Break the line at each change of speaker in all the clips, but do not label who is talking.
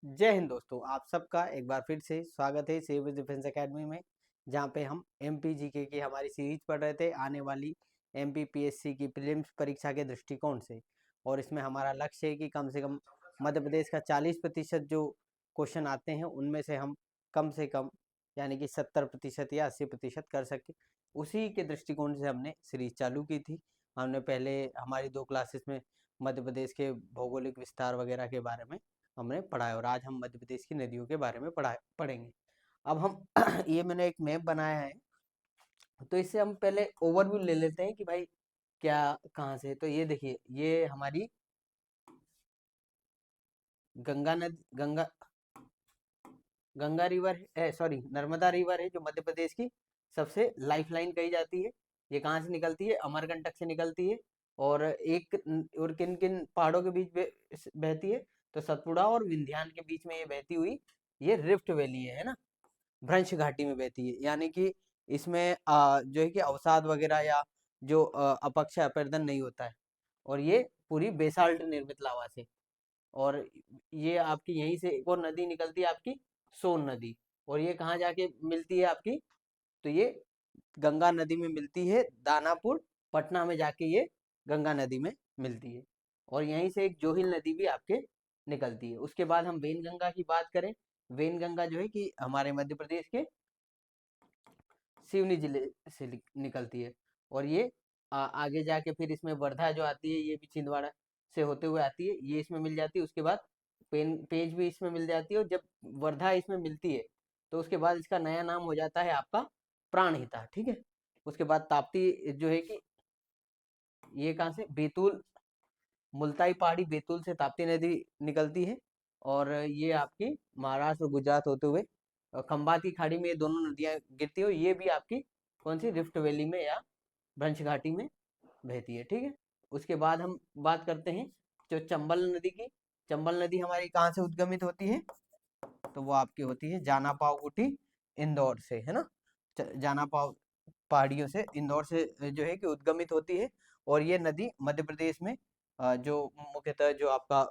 जय हिंद दोस्तों, आप सबका एक बार फिर से स्वागत है सिविल डिफेंस एकेडमी में। जहां पे हम एमपी जीके की हमारी सीरीज पढ़ रहे थे आने वाली एमपी पीएससी की प्रीलिम्स परीक्षा के दृष्टिकोण से। और इसमें हमारा लक्ष्य है कि कम से कम मध्य प्रदेश का 40% जो क्वेश्चन आते हैं उनमें से कम यानी कि 70% या 80% कर सके। उसी के दृष्टिकोण से हमने सीरीज चालू की थी। हमने पहले हमारी 2 क्लासेस में मध्य प्रदेश के भौगोलिक विस्तार वगैरह के बारे में हमने पढ़ा है और आज हम मध्य प्रदेश की नदियों के बारे में पढ़ेंगे। अब हम ये मैंने एक मैप बनाया है, तो इससे हम पहले ओवरव्यू ले लेते हैं कि भाई क्या कहाँ से। तो ये देखिए, ये हमारी गंगा गंगा रिवर है, सॉरी नर्मदा रिवर है, जो मध्य प्रदेश की सबसे लाइफलाइन कही जाती है। ये कहाँ से निकलती है? अमरकंटक से निकलती है। और किन किन पहाड़ों के बीच बहती है? तो सतपुड़ा और विंध्यान के बीच में ये बहती हुई ये रिफ्ट वैली है ना, भ्रंश घाटी में बहती है। यानी कि इसमें जो है कि अवसाद वगैरह या जो अपक्षय अपर्दन नहीं होता है। और ये पूरी बेसाल्ट निर्मित लावा से। और ये आपकी यहीं से एक और नदी निकलती है, आपकी सोन नदी। और ये कहाँ जाके मिलती है आपकी? तो ये गंगा नदी में मिलती है, दानापुर पटना में जाके ये गंगा नदी में मिलती है। और यहीं से एक जोहिल नदी भी आपके निकलती है। उसके बाद हम वेनगंगा की बात करें। वेनगंगा जो है कि हमारे मध्य प्रदेश के सिवनी जिले से निकलती है। और ये आगे जाके फिर इसमें वर्धा जो आती है, ये भी छिंदवाड़ा से होते हुए आती है, ये इसमें मिल जाती है। उसके बाद पेंच भी इसमें मिल जाती है। और जब वर्धा इसमें मिलती है तो उसके बाद इसका नया नाम हो जाता है आपका प्राणहिता, ठीक है। उसके बाद ताप्ती जो है कि ये कहाँ से? बैतूल, मुल्ताई पहाड़ी बैतूल से ताप्ती नदी निकलती है। और ये आपकी महाराष्ट्र गुजरात होते हुए खंबात की खाड़ी में ये दोनों नदियां गिरती है। और ये भी आपकी कौन सी? रिफ्ट वैली में या भ्रंश घाटी में बहती है, ठीक है। उसके बाद हम बात करते हैं जो चंबल नदी की। चंबल नदी हमारी कहाँ से उद्गमित होती है? तो वो आपकी होती है जाना पाव गुटी, इंदौर से, है ना। जाना पाव पहाड़ियों से, इंदौर से जो है कि उद्गमित होती है। और ये नदी मध्य प्रदेश में जो मुख्यतः जो आपका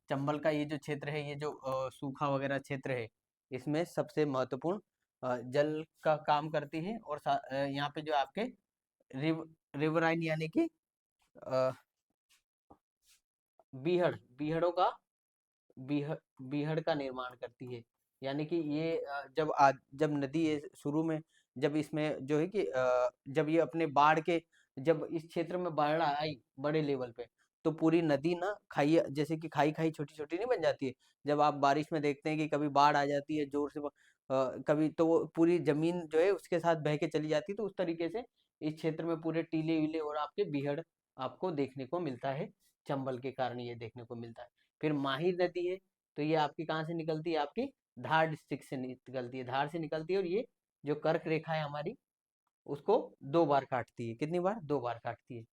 चंबल का ये जो क्षेत्र है, ये जो सूखा वगैरह क्षेत्र है, इसमें सबसे महत्वपूर्ण जल का काम करती है। और यहाँ पे जो आपके रिवराइन यानी कि अ, बीहड़ बीहड़ों का बीहड़ बीहड़ का निर्माण करती है। यानी कि ये जब नदी ये शुरू में, जब इसमें जो है कि जब ये अपने बाढ़ के, जब इस क्षेत्र में बाढ़ आई बड़े लेवल पे, तो पूरी नदी ना खाई, जैसे कि खाई खाई छोटी छोटी नहीं बन जाती है। जब आप बारिश में देखते हैं कि कभी बाढ़ आ जाती है जोर से, कभी तो वो पूरी जमीन जो है उसके साथ बह के चली जाती है। तो उस तरीके से इस क्षेत्र में पूरे टीले वीले और आपके बीहड़ आपको देखने को मिलता है। चंबल के कारण ये देखने को मिलता है। फिर माहिर नदी है, तो ये आपकी कहाँ से निकलती है? आपकी धार डिस्ट्रिक्ट से निकलती है, धार से निकलती है। और ये जो कर्क रेखा है हमारी, उसको 2 बार काटती है। कितनी बार? 2 बार काटती है।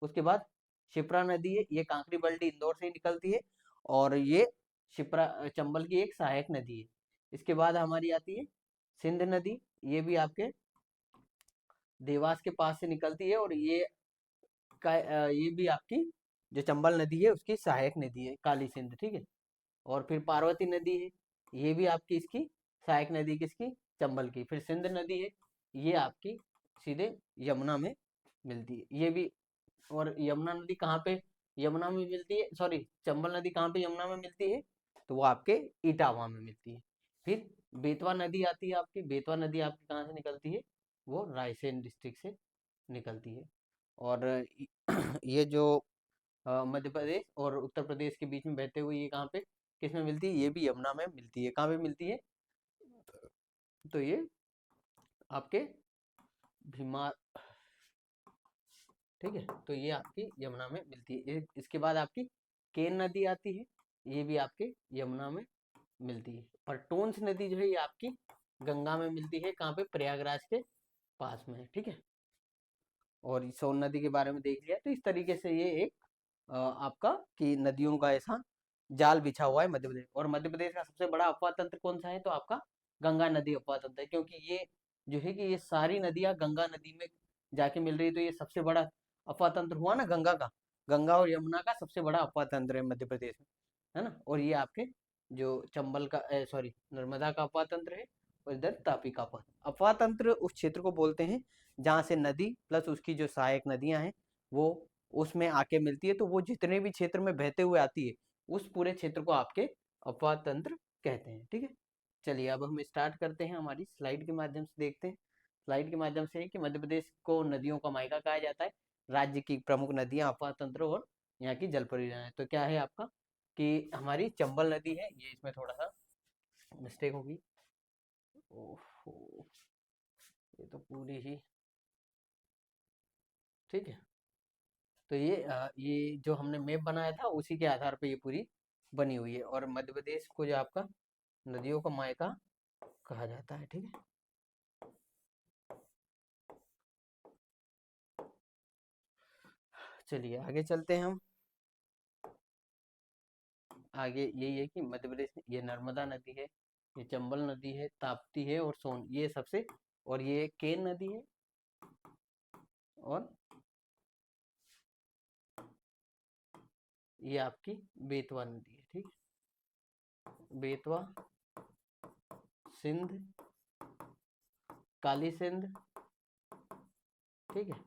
उसके बाद शिप्रा नदी है, ये कांकरी बल्टी इंदौर से ही निकलती है। और ये शिप्रा चंबल की एक सहायक नदी है। इसके बाद हमारी आती है सिंध नदी, ये भी आपके देवास के पास से निकलती है। और ये भी आपकी जो चंबल नदी है उसकी सहायक नदी है, काली सिंध, ठीक है। और फिर पार्वती नदी है, ये भी आपकी इसकी सहायक नदी, किसकी? चंबल की। फिर सिंध नदी है, ये आपकी सीधे यमुना में मिलती है, ये भी। और यमुना नदी कहाँ पे यमुना में मिलती है? सॉरी, चंबल नदी कहाँ पे यमुना में मिलती है? तो वो आपके इटावा में मिलती है। फिर बेतवा नदी आती है आपकी। बेतवा नदी आपकी कहाँ से निकलती है? वो रायसेन डिस्ट्रिक्ट से निकलती है। और ये जो मध्य प्रदेश और उत्तर प्रदेश के बीच में बहते हुए ये कहाँ पे किस में मिलती है? ये भी यमुना में मिलती है। कहाँ पे मिलती है? तो ये आपके भीमा, ठीक है। तो ये आपकी यमुना में मिलती है। इसके बाद आपकी केन नदी आती है, ये भी आपके यमुना में मिलती है। और टोंस नदी जो है ये आपकी गंगा में मिलती है। कहाँ पे? प्रयागराज के पास में है, ठीक है। और सोन नदी के बारे में देख लिया। तो इस तरीके से ये एक आपका कि नदियों का ऐसा जाल बिछा हुआ है मध्य प्रदेश। और मध्य प्रदेश का सबसे बड़ा अपवाद तंत्र कौन सा है? तो आपका गंगा नदी अपवाद तंत्र है। क्योंकि ये जो है कि ये सारी नदियां गंगा नदी में जाके मिल रही है। तो ये सबसे बड़ा अपवाद तंत्र हुआ ना गंगा का। गंगा और यमुना का सबसे बड़ा अपवाद तंत्र है मध्य प्रदेश में। है ना। और ये आपके जो चंबल का सॉरी नर्मदा का अफवाह तंत्र है, और इधर तापी का अफवाह तंत्र उस क्षेत्र को बोलते हैं जहाँ से नदी प्लस उसकी जो सहायक नदियां हैं वो उसमें आके मिलती है, तो वो जितने भी क्षेत्र में बहते हुए आती है उस पूरे क्षेत्र को आपके अफवाह तंत्र कहते हैं। ठीक है, चलिए अब हम स्टार्ट करते हैं, हमारी स्लाइड के माध्यम से देखते हैं। स्लाइड के माध्यम से कि मध्य प्रदेश को नदियों का मायका कहा जाता है, राज्य की प्रमुख नदियां, अफवाह तंत्र और यहाँ की जल परियोजना है। तो क्या है आपका कि हमारी चंबल नदी है, ये इसमें थोड़ा सा मिस्टेक होगी। ओहो, ये तो पूरी ही ठीक है। तो ये जो हमने मैप बनाया था उसी के आधार पे ये पूरी बनी हुई है, और मध्य प्रदेश को जो आपका नदियों का मायका कहा जाता है। ठीक है, चलिए आगे चलते हैं हम। आगे यही है कि मध्य प्रदेश में ये नर्मदा नदी है, ये चंबल नदी है, ताप्ती है और सोन, ये सबसे, और ये केन नदी है, और ये आपकी बेतवा नदी है। ठीक है, बेतवा, सिंध, काली सिंध, ठीक है।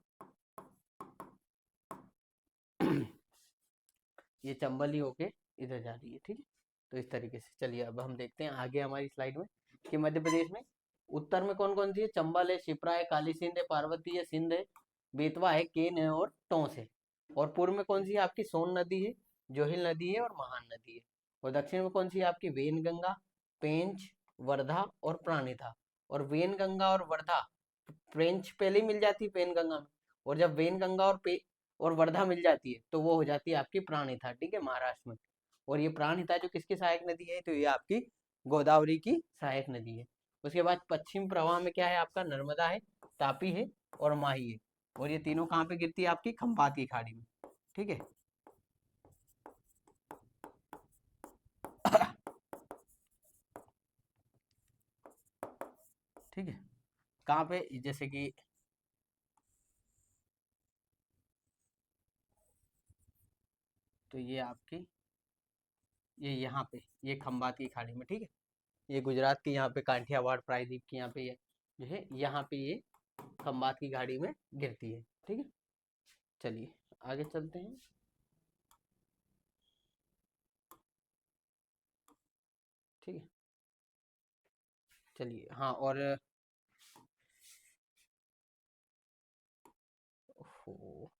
ये चंबल ही होके इधर जा रही है। ठीक है, तो इस तरीके से चलिए अब हम देखते हैं आगे हमारी स्लाइड में कि मध्य प्रदेश में उत्तर में कौन कौन सी है। चंबल है, शिप्रा है, काली सिंध है, पार्वती है, सिंध है, बेतवा है, केन है और टोंस है। और पूर्व में कौन सी है आपकी सोन नदी है, जोहिल नदी है और महान नदी है। और दक्षिण में कौन सी है आपकी वेनगंगा, पेंच, वर्धा और प्राणिता। और वेनगंगा और वर्धा, पेंच पहले ही मिल जाती है पेनगंगा में, और जब वेनगंगा और वर्धा मिल जाती है तो वो हो जाती है आपकी प्राणहिता। ठीक है, महाराष्ट्र में। और ये प्राणहिता जो किसकी सहायक नदी है, तो ये आपकी गोदावरी की सहायक नदी है। उसके बाद पश्चिम प्रवाह में क्या है आपका, नर्मदा है, तापी है और माही है। और ये तीनों कहाँ पे गिरती है आपकी, खंबात की खाड़ी में। ठीक है, ठीक है, कहाँ पे, जैसे कि तो ये आपकी ये यहाँ पे ये खंबात की खाड़ी में। ठीक है, ये गुजरात के यहाँ पे काठियावाड़ प्रायद्वीप के यहाँ पे ये जो है यहाँ पे ये खंबात की खाड़ी में गिरती है। ठीक है, चलिए आगे चलते हैं। ठीक है, चलिए हाँ, और ओहो,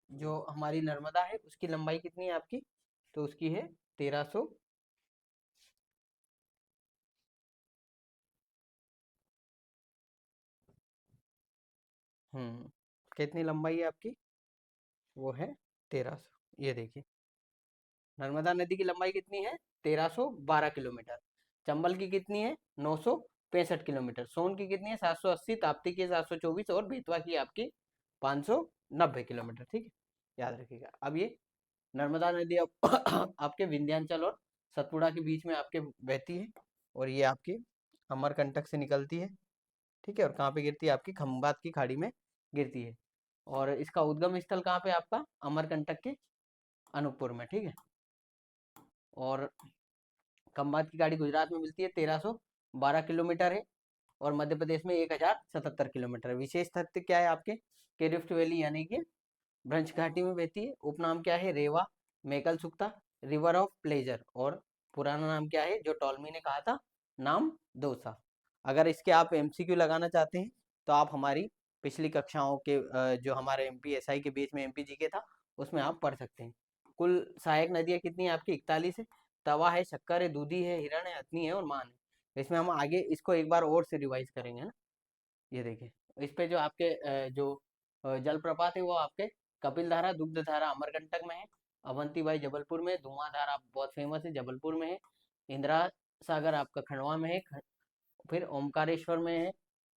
जो हमारी नर्मदा है उसकी लंबाई कितनी है आपकी, तो उसकी है 1300। कितनी लंबाई है आपकी, वो है 1300। ये देखिए नर्मदा नदी की लंबाई कितनी है, 1312 किलोमीटर। चंबल की कितनी है, 965 किलोमीटर। सोन की कितनी है, 780। ताप्ती की 724 और बेतवा की आपकी 590 किलोमीटर। ठीक है, याद रखिएगा। अब ये नर्मदा नदी अब आपके विंध्याचल और सतपुड़ा के बीच में आपके बहती है, और ये आपकी अमरकंटक से निकलती है। ठीक है, और कहाँ पे गिरती है आपकी खंबात की खाड़ी में गिरती है। और इसका उद्गम स्थल कहाँ पे आपका, अमरकंटक के अनूपपुर में। ठीक है, और खंबात की खाड़ी गुजरात में मिलती है, 1312 किलोमीटर है। और मध्य प्रदेश में 1077 किलोमीटर है। विशेष तथ्य क्या है आपके, कि रिफ्ट वैली यानी कि भ्रंश घाटी में बहती है। उपनाम क्या है, रेवा, मेकल सुक्ता, रिवर ऑफ प्लेजर। और पुराना नाम क्या है जो टॉलमी ने कहा था, नाम दोसा। अगर इसके आप एमसीक्यू लगाना चाहते हैं तो आप हमारी पिछली कक्षाओं के जो हमारे एमपी एसआई के बीच में एमपी जीके था उसमें आप पढ़ सकते हैं। कुल सहायक नदियाँ कितनी है आपकी, 41 है। तवा है, शक्कर है, दूधी है, हिरण है, हथनी है और मान है। इसमें हम आगे इसको एक बार और से रिवाइज करेंगे ना। ये देखिए, इस पे जो आपके जो जलप्रपात है वो आपके कपिल धारा, दुग्ध धारा अमरकंटक में है, अवंती बाई जबलपुर में, धुआं धारा बहुत फेमस है जबलपुर में है, इंदिरा सागर आपका खंडवा में है, फिर ओमकारेश्वर में है,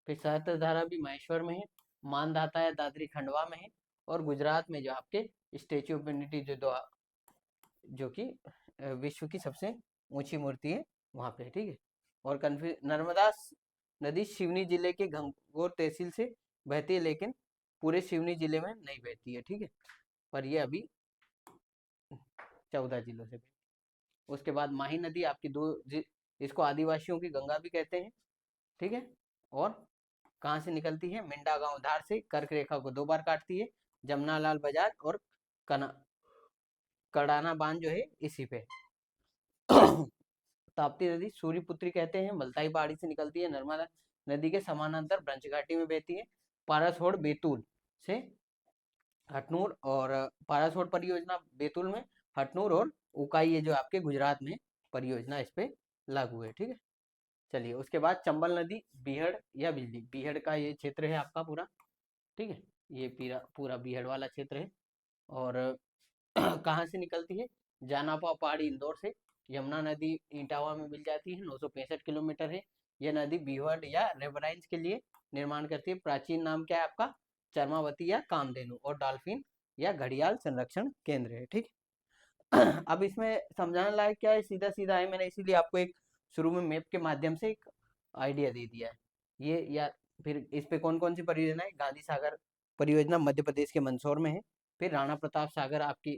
फिर सहस्त्र धारा भी महेश्वर में है, मानधाता है दादरी खंडवा में है, और गुजरात में जो आपके स्टेच्यू ऑफ यूनिटी जो कि विश्व की सबसे ऊंची मूर्ति है वहां पे। ठीक है, और नर्मदा नदी सिवनी जिले के घनघोर तहसील से बहती है, लेकिन पूरे सिवनी जिले में नहीं बहती है। ठीक है, पर ये अभी 14 जिलों से। उसके बाद माही नदी आपकी इसको आदिवासियों की गंगा भी कहते हैं, ठीक है। और कहाँ से निकलती है? मिंडा गांव धार से कर्क रेखा को 2 बार काटती है। जमनालाल बजाज और कना कड़ाना बांध जो है इसी पे। ताप्ती नदी सूर्यपुत्री कहते हैं, मलताई पहाड़ी से निकलती है। नर्मदा नदी के समानांतर ब्रंच घाटी में बहती है। पारासोड़ बैतूल से हटनूर, और पारासोड़ परियोजना बैतूल में, हटनूर और उकाई ये जो आपके गुजरात में परियोजना इस पे लागू है, ठीक है। चलिए उसके बाद चंबल नदी बीहड़ या बिजली, बीहड़ का ये क्षेत्र है आपका पूरा, ठीक है। ये पूरा पूरा बीहड़ वाला क्षेत्र है। और कहाँ से निकलती है? जानापा पहाड़ी इंदौर से। यमुना नदी इटावा में मिल जाती है, 965 किलोमीटर है। यह नदी बीहड़ या रेवराइंस के लिए निर्माण करती है। प्राचीन नाम क्या है आपका? चर्मावती या कामधेनु, और डॉल्फिन या घड़ियाल संरक्षण केंद्र है, ठीक। अब इसमें समझाने लायक क्या है? सीधा सीधा है, मैंने इसीलिए आपको एक शुरू में मैप के माध्यम से एक आइडिया दे दिया है ये। या फिर इस पे कौन कौन सी परियोजना है? गांधी सागर परियोजना मध्य प्रदेश के मंदसौर में है। फिर राणा प्रताप सागर आपकी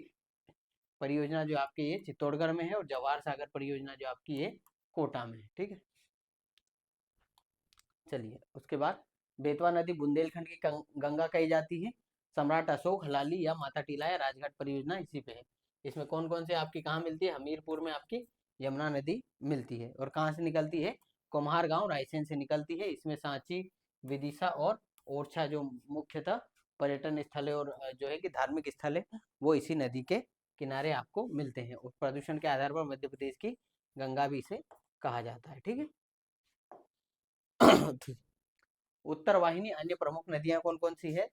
परियोजना जो आपके ये चित्तौड़गढ़ में है, और जवाहर सागर परियोजना जो आपकी ये कोटा में है, ठीक है। चलिए उसके बाद बेतवा नदी बुंदेलखंड की गंगा कही जाती है। सम्राट अशोक, हलाली या माता टीला या राजघाट परियोजना इसी पे है। इसमें कौन कौन से आपकी कहाँ मिलती है? हमीरपुर में आपकी यमुना नदी मिलती है। और कहाँ से निकलती है? कुम्हार गांव रायसेन से निकलती है। इसमें सांची, विदिशा और ओरछा जो मुख्यतः पर्यटन स्थल है और जो है कि धार्मिक स्थल है, वो इसी नदी के किनारे आपको मिलते हैं। और प्रदूषण के आधार पर मध्य प्रदेश की गंगा भी इसे कहा जाता है, ठीक है। उत्तर वाहिनी अन्य प्रमुख नदियां कौन कौन सी है?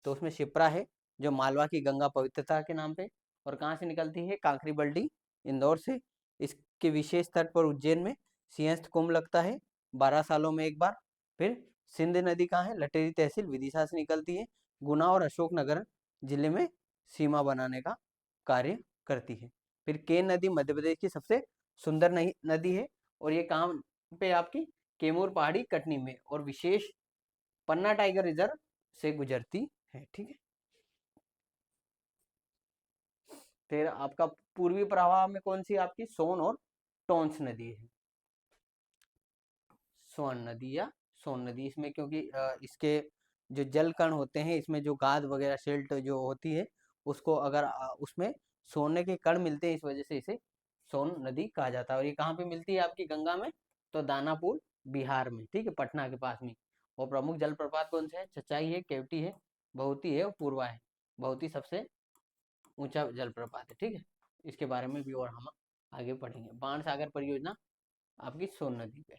तो उसमें शिप्रा है जो मालवा की गंगा पवित्रता के नाम पे। और कहाँ से निकलती है? कांकरी बल्डी इंदौर से। इसके विशेष तट पर उज्जैन में सिंहस्थ कुंभ लगता है 12 सालों में एक बार। फिर सिंध नदी कहाँ है? लटेरी तहसील विदिशा से निकलती है। गुना और अशोकनगर जिले में सीमा बनाने का कार्य करती है। फिर केन नदी मध्य प्रदेश की सबसे सुंदर नदी है, और ये कहाँ पे? आपकी कैमूर पहाड़ी कटनी में, और विशेष पन्ना टाइगर रिजर्व से गुजरती है, ठीक है। फिर आपका पूर्वी प्रवाह में कौन सी आपकी सोन और टोंस नदी है? सोन नदी या सोन नदी, इसमें क्योंकि इसके जो जल कण होते हैं, इसमें जो गाद वगैरह सिल्ट जो होती है, उसको अगर उसमें सोने के कण मिलते हैं, इस वजह से इसे सोन नदी कहा जाता है। और ये कहाँ पे मिलती है आपकी गंगा में? तो दानापुर बिहार में, ठीक है, पटना के पास में। और प्रमुख जलप्रपात कौन से है? चचाई है, केवटी है, बहुती है और पूर्वा है। बहुती सबसे ऊंचा जलप्रपात है, ठीक है। इसके बारे में भी और हम आगे पढ़ेंगे। बाण सागर परियोजना आपकी सोन नदी पे,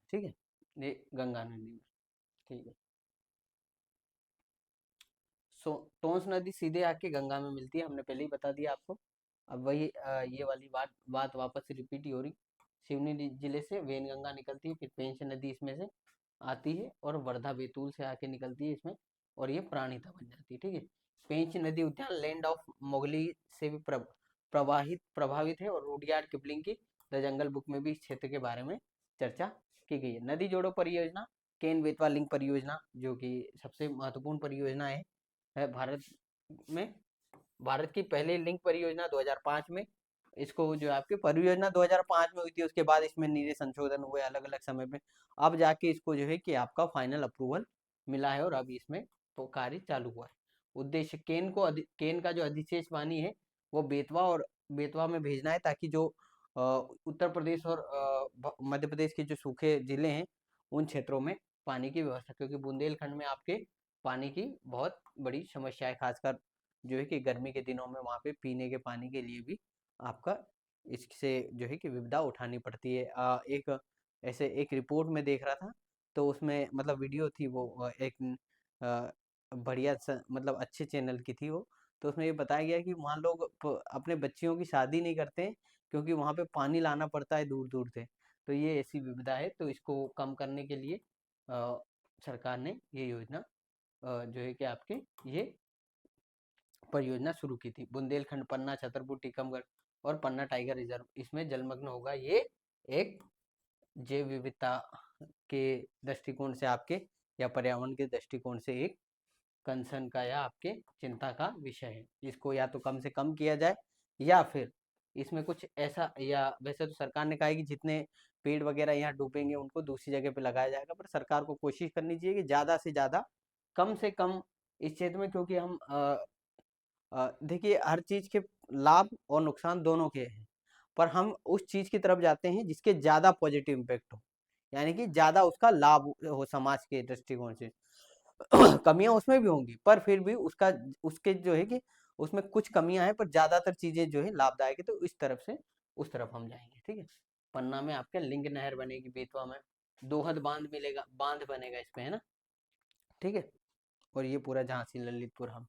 ठीक है, ये गंगा नदी में, ठीक है। टोंस नदी सीधे आके गंगा में मिलती है, हमने पहले ही बता दिया आपको। अब वही ये वाली बात वापस से रिपीट ही हो रही। सिवनी जिले से वेनगंगा निकलती है, फिर पेंच नदी इसमें से आती है, और वर्धा बैतूल से आके निकलती है इसमें, और ये प्राणिता बन जाती है, ठीक है। पेंच नदी उद्यान लैंड ऑफ मोगली से भी प्रभावित है, और रुडयार्ड किपलिंग की द जंगल बुक में भी इस क्षेत्र के बारे में चर्चा की गई है। नदी जोड़ो परियोजना केन बेतवा लिंक परियोजना, जो कि सबसे महत्वपूर्ण परियोजना है भारत में। भारत की पहली लिंक परियोजना 2005 में, इसको जो आपकी परियोजना 2005 में हुई थी, उसके बाद इसमें नीरे संशोधन हुए अलग अलग समय में। अब जाके इसको जो है कि आपका फाइनल अप्रूवल मिला है, और अभी इसमें तो कार्य चालू हुआ है। उद्देश्य केन का जो अधिशेष पानी है वो बेतवा और बेतवा में भेजना है, ताकि जो उत्तर प्रदेश और मध्य प्रदेश के जो सूखे जिले हैं उन क्षेत्रों में पानी की व्यवस्था, क्योंकि बुंदेलखंड में आपके पानी की बहुत बड़ी समस्या है, खासकर जो है कि गर्मी के दिनों में वहाँ पे पीने के पानी के लिए भी आपका इससे जो है कि विपदा उठानी पड़ती है। एक ऐसे एक रिपोर्ट में देख रहा था, तो उसमें मतलब वीडियो थी वो एक बढ़िया मतलब अच्छे चैनल की थी वो। तो उसमें ये बताया गया कि वहाँ लोग अपने बच्चियों की शादी नहीं करते हैं, क्योंकि वहाँ पे पानी लाना पड़ता है दूर दूर से। तो ये ऐसी विपदा है, तो इसको कम करने के लिए सरकार ने ये योजना जो है कि आपके ये परियोजना शुरू की थी। बुंदेलखंड, पन्ना, छतरपुर, टीकमगढ़ और पन्ना टाइगर रिजर्व इसमें जलमग्न होगा। ये एक जैव विविधता के दृष्टिकोण से आपके, या पर्यावरण के दृष्टिकोण से एक कंसर्न का या आपके चिंता का विषय है। इसको या तो कम से कम किया जाए या फिर इसमें कुछ ऐसा, या वैसे तो सरकार ने कहा है कि जितने पेड़ वगैरह यहाँ डूबेंगे उनको दूसरी जगह पे लगाया जाएगा, पर सरकार को कोशिश करनी चाहिए कि ज़्यादा से ज़्यादा कम से कम इस क्षेत्र में, क्योंकि हम देखिए हर चीज़ के लाभ और नुकसान दोनों के हैं, पर हम उस चीज़ की तरफ जाते हैं जिसके ज़्यादा पॉजिटिव इम्पैक्ट हो, यानी कि ज़्यादा उसका लाभ हो समाज के दृष्टिकोण से। कमियां उसमें भी होंगी, पर फिर भी उसका उसके जो है कि उसमें कुछ कमियां हैं, पर ज्यादातर चीजें जो है लाभदायक है, तो इस तरफ से उस तरफ हम जाएंगे। ठीक है, पन्ना में आपके लिंक नहर बनेगी, बेतवा में दोहद बांध मिलेगा, बांध बनेगा इसमें, है ना। ठीक है, और ये पूरा झांसी, ललितपुर, हम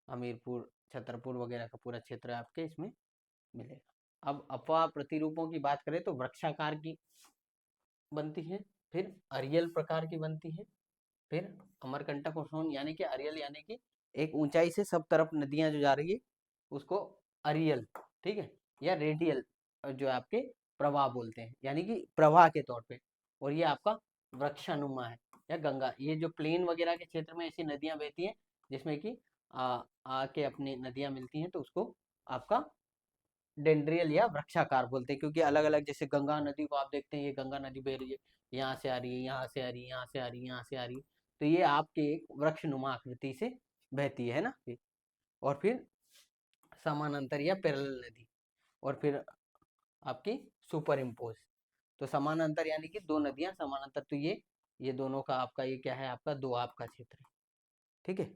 हमीरपुर, छतरपुर वगैरह का पूरा क्षेत्र आपके इसमें मिलेगा। अब अफवाह प्रतिरूपों की बात करें तो वृक्षाकार की बनती है, फिर अरियल प्रकार की बनती है, फिर अमरकंटक और सोन, यानी कि अरियल यानी कि एक ऊंचाई से सब तरफ नदियां जो जा रही है उसको अरियल, ठीक है, या रेडियल जो आपके प्रवाह बोलते हैं, यानी कि प्रवाह के तौर पे। और ये आपका वृक्षानुमा है, या गंगा। ये जो प्लेन वगैरह के क्षेत्र में ऐसी नदियां बहती हैं जिसमें कि आके अपनी नदियां मिलती हैं, तो उसको आपका डेंड्रियल या वृक्षाकार बोलते हैं, क्योंकि अलग अलग, जैसे गंगा नदी को आप देखते हैं, ये गंगा नदी बह रही है, यहाँ से आ रही है, यहाँ से आ रही है, यहाँ से आ रही है, यहाँ से आ रही है, तो ये आपके एक वृक्षनुमा आकृति से बहती है ना। और फिर समानांतर या पैरेलल नदी, और फिर आपकी सुपर इम्पोज। तो समानांतर यानी कि दो नदियां समानांतर, तो ये दोनों का आपका ये क्या है, आपका दोआब का क्षेत्र है। ठीक है।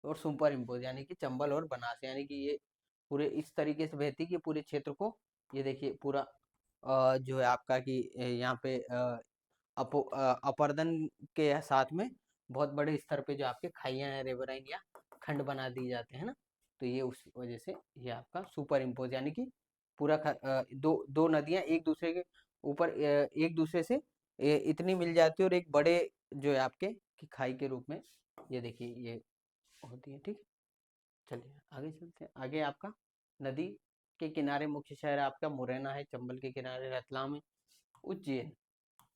और सुपर इम्पोज यानी कि चंबल और बनास, यानी कि ये पूरे इस तरीके से बहती है कि पूरे क्षेत्र को, ये देखिए पूरा जो है आपका कि यहाँ पे अपर्दन के साथ में बहुत बड़े स्तर पे जो आपके खाइयां हैं, रेवराइन या खंड बना दिए जाते हैं ना, तो ये उस वजह से ये आपका सुपर इम्पोज, यानी कि पूरा दो दो नदियां एक दूसरे के ऊपर एक दूसरे से इतनी मिल जाती है, और एक बड़े जो है आपके कि खाई के रूप में ये देखिए ये होती है। ठीक, चलिए आगे चलते हैं। आगे आपका नदी के किनारे मुख्य शहर आपका मुरैना है, चंबल के किनारे रतलाम है, उज्जैन,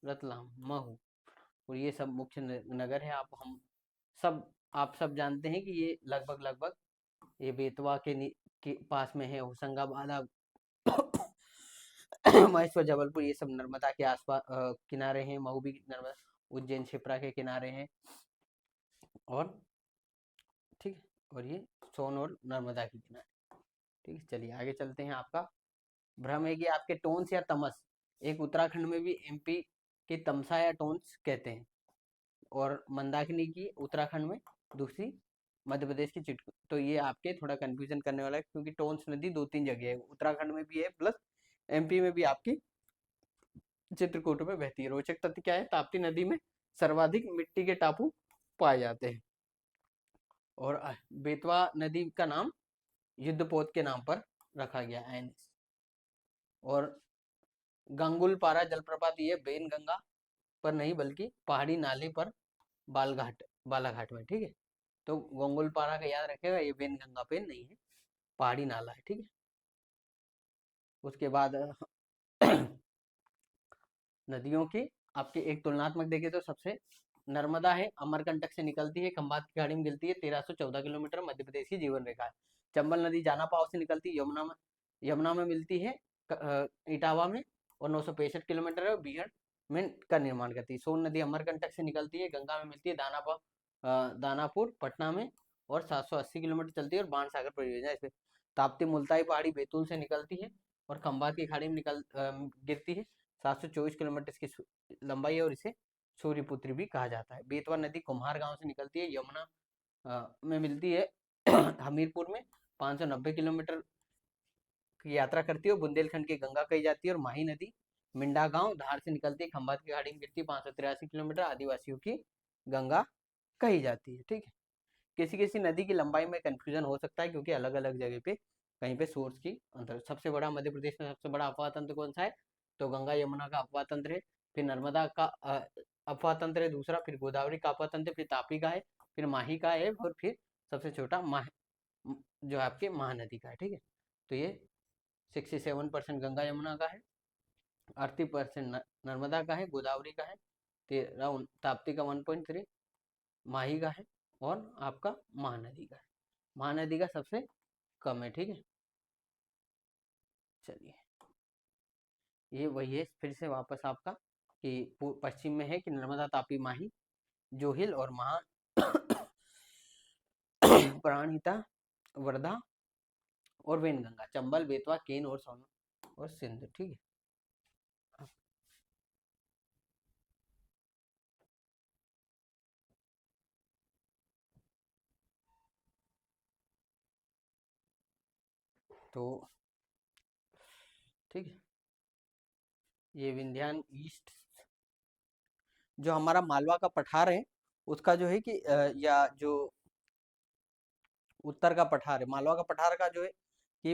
रतलाम, महू, और ये सब मुख्य नगर है। सब आप सब जानते हैं कि ये लगभग लगभग ये बेतवा के पास में है, होशंगाबाद महेश्वर, जबलपुर, ये सब नर्मदा के आसपास किनारे हैं, मऊ भी नर्मदा, उज्जैन क्षिप्रा के किनारे हैं, और ठीक है, और ये सोन और नर्मदा के किनारे। ठीक है, चलिए आगे चलते हैं। आपका भ्रम है कि आपके टोन्स या तमस, एक उत्तराखंड में भी एमपी की तमसा या टोन्स कहते हैं, और मंदाकिनी की उत्तराखंड में, दूसरी मध्य प्रदेश की चिटकू। तो ये आपके थोड़ा कंफ्यूजन करने वाला है, क्योंकि टोन्स नदी दो तीन जगह है, उत्तराखंड में भी है प्लस एमपी में भी आपकी चित्रकूट में बहती है। रोचक तथ्य क्या है, ताप्ती नदी में सर्वाधिक मिट्टी के टापू पाए जाते हैं, और बेतवा नदी का नाम युद्धपोत के नाम पर रखा गया है। और गंगुलपारा जलप्रपात ये बेन गंगा पर नहीं बल्कि पहाड़ी नाले पर बालाघाट में। ठीक है, तो गंगुलपारा का याद रखेगा, ये बेन गंगा पे नहीं है, पहाड़ी नाला है। ठीक है, उसके बाद नदियों की आपके एक तुलनात्मक देखें तो सबसे नर्मदा है, अमरकंटक से निकलती है, खंबात की खाड़ी में गिरती है, 1314 किलोमीटर, मध्य प्रदेश की जीवन रेखा है। चंबल नदी जानापाव से निकलती है, यमुना में मिलती है इटावा में, और 965 किलोमीटर है, बीहड़ में का निर्माण करती है। सोन नदी अमरकंटक से निकलती है, गंगा में मिलती है दानापुर पटना में, और 780 किलोमीटर चलती है, और बाणसागर परियोजना इसमें। ताप्ती मुल्ताई पहाड़ी बैतूल से निकलती है, और खंबात की खाड़ी में गिरती है, 724 किलोमीटर इसकी लंबाई है, और इसे सूर्यपुत्री भी कहा जाता है। बेतवा नदी कुम्हार गांव से निकलती है, यमुना में मिलती है हमीरपुर में, 590 किलोमीटर की यात्रा करती है, और बुंदेलखंड की गंगा कही जाती है। और माही नदी मिंडा गांव धार से निकलती है, खंबात की खाड़ी में गिरती है, 583 किलोमीटर, आदिवासियों की गंगा कही जाती है। ठीक है, किसी किसी नदी की लंबाई में कंफ्यूजन हो सकता है, क्योंकि अलग अलग जगह पे कहीं पे सोर्स की अंतर। सबसे बड़ा मध्य प्रदेश में सबसे बड़ा अफवाह तंत्र कौन सा है, तो गंगा यमुना का अफवाह तंत्र है, फिर नर्मदा का अफवाह तंत्र है दूसरा, फिर गोदावरी का अफवाह तंत्र, फिर तापी का है, फिर माही का है, और फिर सबसे छोटा जो आपके महानदी का है। ठीक है, तो ये 67% गंगा यमुना का है, 38% नर्मदा का है, गोदावरी का है 13, ताप्ती का 1.3, माही का है, और आपका महानदी का है। महानदी का सबसे कम है, ठीक है। चलिए, ये वही है फिर से वापस आपका कि पश्चिम में है कि नर्मदा, तापी, माही, जोहिल और महा प्राणहिता, वर्धा और वेनगंगा, चंबल, बेतवा, केन और सोन और सिंध, ठीक है। तो ठीक है, ये विंध्यान ईस्ट, जो हमारा मालवा का पठार है उसका जो है कि या जो उत्तर का पठार है, मालवा का पठार का जो है कि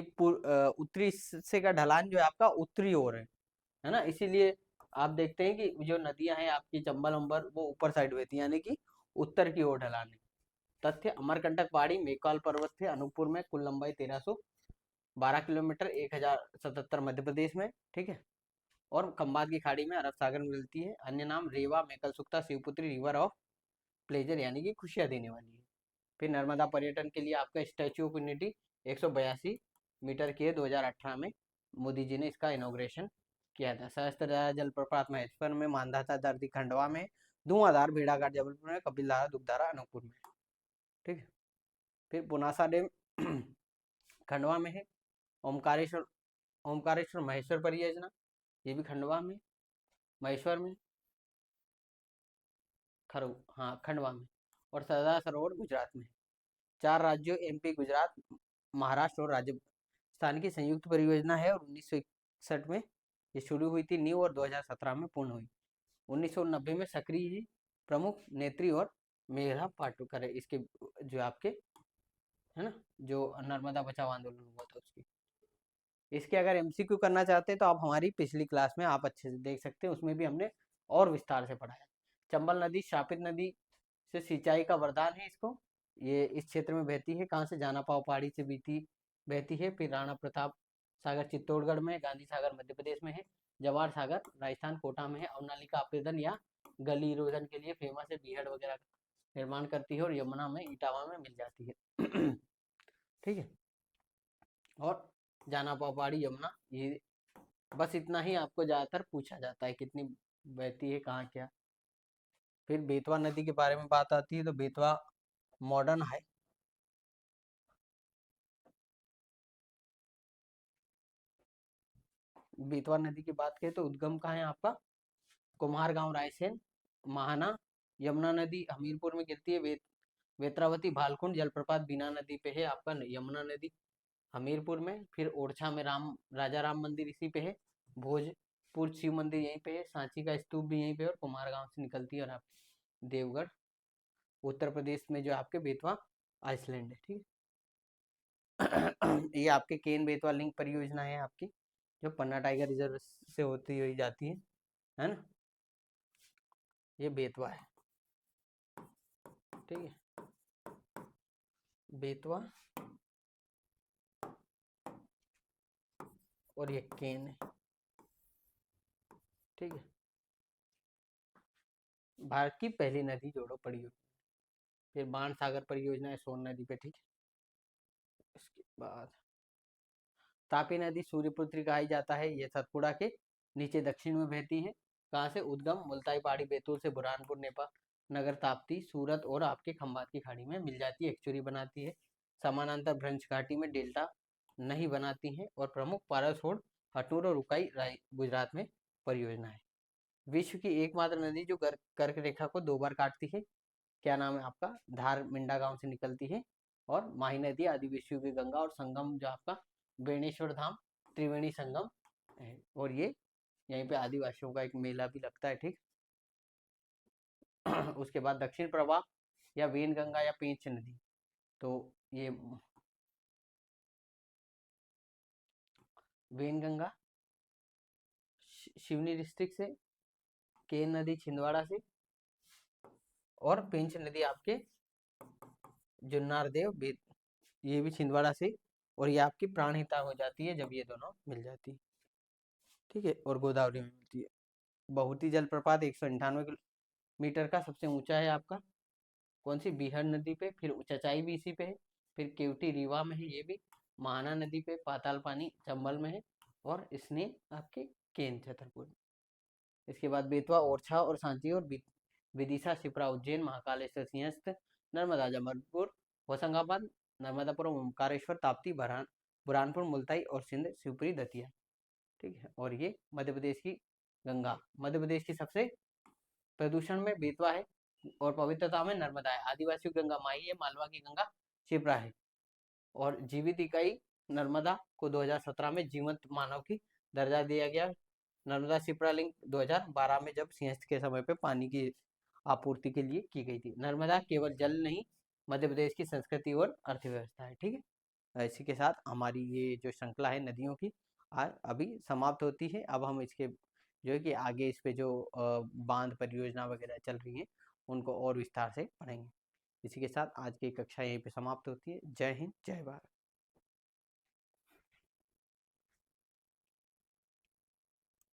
उत्तरी हिस्से का ढलान जो है आपका उत्तरी ओर है ना। इसीलिए आप देखते हैं कि जो नदियां हैं आपकी चंबल अंबर वो ऊपर साइड बहती है, यानी कि उत्तर की ओर ढलान है। तथ्य, अमरकंटक पहाड़ी मेकाल पर्वत से अनूपपुर में, कुल लंबाई 1312 किलोमीटर, 1077 मध्य प्रदेश में, ठीक है। और खंबात की खाड़ी में अरब सागर में मिलती है। अन्य नाम रेवा, मेकल सुक्ता, शिवपुत्री, रिवर ऑफ प्लेजर यानी कि खुशियां देने वाली है। फिर नर्मदा पर्यटन के लिए आपका स्टैच्यू ऑफ यूनिटी 182 मीटर की है, 2018 में मोदी जी ने इसका इनॉग्रेशन किया था। सहस्त्रधारा जलप्रपात महेश्वर में, मानधाता दर्दी खंडवा में, धुआंधार भेड़ाघाट जबलपुर में, कपिलधारा दुखधारा अनूपपुर में, ठीक है। फिर पुनासा डैम खंडवा में है। ओमकारेश्वर, ओमकारेश्वर महेश्वर परियोजना, ये भी खंडवा में, महेश्वर में, खरु हाँ खंडवा में, और सरदार सरोवर गुजरात में। 4 राज्यों एमपी, गुजरात, महाराष्ट्र और राजस्थान की संयुक्त परियोजना है, और 1961 में ये शुरू हुई थी न्यू, और 2017 में पूर्ण हुई। 1990 में सक्रिय जी प्रमुख नेत्री और मेघा पाटुकर है इसके, जो आपके है ना, जो नर्मदा बचाओ आंदोलन हुआ था उसकी। इसके अगर एमसीक्यू करना चाहते हैं तो आप हमारी पिछली क्लास में आप अच्छे से देख सकते हैं, उसमें भी हमने और विस्तार से पढ़ाया। चंबल नदी शापित नदी से सिंचाई का वरदान है इसको, ये इस क्षेत्र में बहती है। कहाँ से? जाना पाव पहाड़ी से बीती बहती है। फिर राणा प्रताप सागर चित्तौड़गढ़ में, गांधी सागर मध्य प्रदेश में है, जवाहर सागर राजस्थान कोटा में है। अवनालिका अपेदन या गली इरोजन के लिए फेमस है, बीहड़ वगैरह का निर्माण करती है, और यमुना में इटावा में मिल जाती है ठीक है। और जाना पाव पहाड़ी, यमुना, ये बस इतना ही आपको ज्यादातर पूछा जाता है, कितनी बहती है, कहाँ क्या। फिर बेतवा नदी के बारे में बात आती है, तो बेतवा मॉडर्न है, बेतवा नदी की बात करें तो उद्गम कहाँ है आपका? कुम्हार गांव रायसेन, महाना, यमुना नदी हमीरपुर में गिरती है, वेत्रावती भालकुंड जलप्रपात बीना नदी पे है आपका, यमुना नदी हमीरपुर में। फिर ओरछा में राजा राम मंदिर इसी पे है, भोजपुर शिव मंदिर यहीं पे है, सांची का स्तूप भी यहीं पे है, और कुम्हार गांव से निकलती है। और आप देवगढ़ उत्तर प्रदेश में जो आपके बेतवा आइसलैंड है, ठीक है ये आपके केन बेतवा लिंक परियोजना है आपकी, जो पन्ना टाइगर रिजर्व से होती हुई जाती है ना। ये बेतवा है, ठीक है, बेतवा और ये केन है, ठीक है। भारत की पहली नदी जोड़ो परियोजना। फिर बाण सागर परियोजना है सोन नदी पे, ठीक है। इसके बाद तापी नदी सूर्यपुत्री कहा जाता है, ये सतपुड़ा के नीचे दक्षिण में बहती है। कहाँ से? उद्गम मुल्ताई पहाड़ी, बैतूल से बुरहानपुर, नेपाल नगर, ताप्ती, सूरत और आपके खंबात की खाड़ी में मिल जाती है, एक्चुरी बनाती है। समानांतर भ्रंश घाटी में डेल्टा नहीं बनाती है। और प्रमुख पारासोड, हटूर और उकाई गुजरात में परियोजना है। विश्व की एकमात्र नदी जो कर्क रेखा को 2 बार काटती है, क्या नाम है आपका? धार मिंडा गांव से निकलती है। और माही नदी आदि विश्व की गंगा, और संगम जो आपका बेणेश्वर धाम त्रिवेणी संगम है, और ये यहीं पे आदिवासियों का एक मेला भी लगता है, ठीक उसके बाद दक्षिण प्रवाह या वेन गंगा या पेंच नदी, तो ये वेन गंगा शिवनी डिस्ट्रिक्ट से, केन नदी छिंदवाड़ा से, और पेंच नदी आपके जुन्नार देव ये भी छिंदवाड़ा से, और ये आपकी प्राणहिता हो जाती है जब ये दोनों मिल जाती है। ठीक है, और गोदावरी में मिलती है। बहुती जलप्रपात 198 मीटर का सबसे ऊंचा है आपका, कौन सी, बीहड़ नदी पे, फिर चचाई भी इसी पे है, फिर केवटी रीवा में है ये भी, महाना नदी पे, पाताल पानी चंबल में है, और स्नेह आपके केन छतरपुर में। इसके बाद बेतवा, ओरछा और सांची और विदिशा, शिप्रा, उज्जैन, महाकालेश्वर, सिंहस्थ, नर्मदा, जबलपुर, होशंगाबाद, नर्मदापुर, ओमकारेश्वर, ताप्ती, बुरहानपुर, मुल्ताई और सिंध, शिवपुरी, दतिया। ठीक है, और ये मध्य प्रदेश की गंगा, मध्य प्रदेश की सबसे प्रदूषण में बेतवा है, और पवित्रता में नर्मदा है, आदिवासी गंगा माही है, मालवा की गंगा शिप्रा है, और जीवित इकाई नर्मदा को 2017 में जीवंत मानव की दर्जा दिया गया। नर्मदा शिप्रा लिंक 2012 में जब सिंहस्थ के समय पे पानी की आपूर्ति के लिए की गई थी। नर्मदा केवल जल नहीं, मध्य प्रदेश की संस्कृति और अर्थव्यवस्था है। ठीक है, इसी के साथ हमारी ये जो श्रृंखला है नदियों की आज अभी समाप्त होती है। अब हम इसके जो है कि आगे इस पे जो बांध परियोजना वगैरह चल रही है उनको और विस्तार से पढ़ेंगे। इसी के साथ आज की कक्षा यहीं पे समाप्त होती है। जय हिंद, जय भारत।